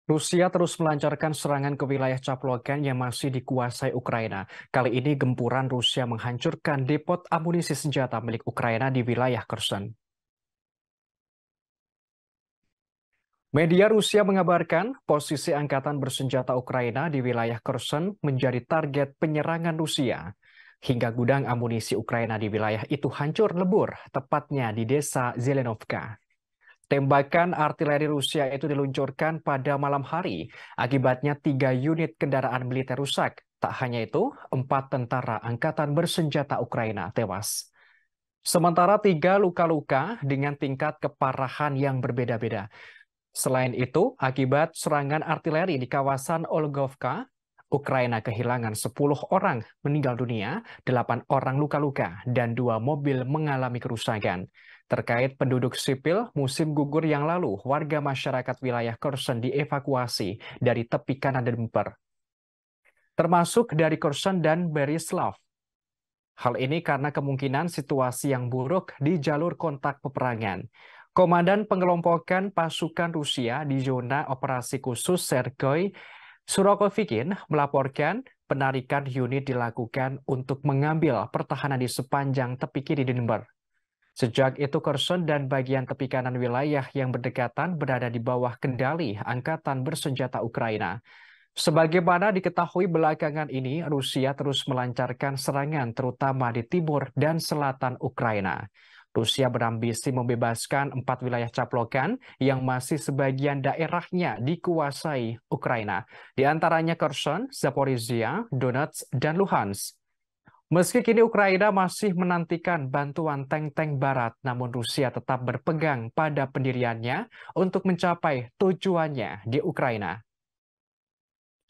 Rusia terus melancarkan serangan ke wilayah Caplogan yang masih dikuasai Ukraina. Kali ini gempuran Rusia menghancurkan depot amunisi senjata milik Ukraina di wilayah Kherson. Media Rusia mengabarkan posisi angkatan bersenjata Ukraina di wilayah Kherson menjadi target penyerangan Rusia. Hingga gudang amunisi Ukraina di wilayah itu hancur lebur, tepatnya di desa Zelenovka. Tembakan artileri Rusia itu diluncurkan pada malam hari. Akibatnya 3 unit kendaraan militer rusak. Tak hanya itu, 4 tentara angkatan bersenjata Ukraina tewas. Sementara 3 luka-luka dengan tingkat keparahan yang berbeda-beda. Selain itu, akibat serangan artileri di kawasan Olgovka, Ukraina kehilangan 10 orang meninggal dunia, 8 orang luka-luka, dan 2 mobil mengalami kerusakan. Terkait penduduk sipil, musim gugur yang lalu, warga masyarakat wilayah Kherson dievakuasi dari tepi kanan Dnipro, termasuk dari Kherson dan Berislav. Hal ini karena kemungkinan situasi yang buruk di jalur kontak peperangan. Komandan pengelompokan pasukan Rusia di zona operasi khusus Sergei Surovikin melaporkan penarikan unit dilakukan untuk mengambil pertahanan di sepanjang tepi kiri Dnipro. Sejak itu Kherson dan bagian tepi kanan wilayah yang berdekatan berada di bawah kendali angkatan bersenjata Ukraina. Sebagaimana diketahui belakangan ini, Rusia terus melancarkan serangan terutama di timur dan selatan Ukraina. Rusia berambisi membebaskan 4 wilayah Caplogan yang masih sebagian daerahnya dikuasai Ukraina, di antaranya Kherson, Zaporizhia, Donetsk, dan Luhansk. Meski kini Ukraina masih menantikan bantuan tank-tank barat, namun Rusia tetap berpegang pada pendiriannya untuk mencapai tujuannya di Ukraina.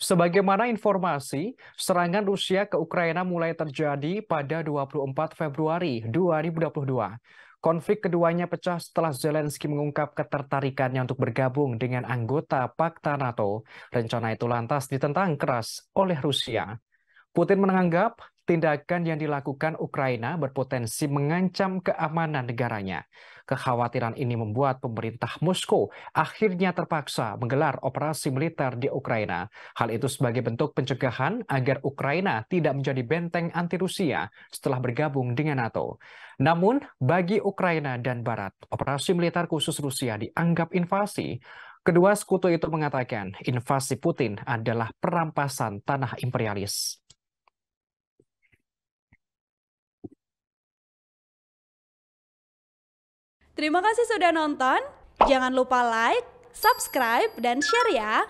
Sebagaimana informasi, serangan Rusia ke Ukraina mulai terjadi pada 24 Februari 2022. Konflik keduanya pecah setelah Zelensky mengungkap ketertarikannya untuk bergabung dengan anggota Pakta NATO. Rencana itu lantas ditentang keras oleh Rusia. Putin menganggap tindakan yang dilakukan Ukraina berpotensi mengancam keamanan negaranya. Kekhawatiran ini membuat pemerintah Moskow akhirnya terpaksa menggelar operasi militer di Ukraina. Hal itu sebagai bentuk pencegahan agar Ukraina tidak menjadi benteng anti Rusia setelah bergabung dengan NATO. Namun, bagi Ukraina dan Barat, operasi militer khusus Rusia dianggap invasi. Kedua sekutu itu mengatakan invasi Putin adalah perampasan tanah imperialis. Terima kasih sudah nonton. Jangan lupa like, subscribe, dan share ya.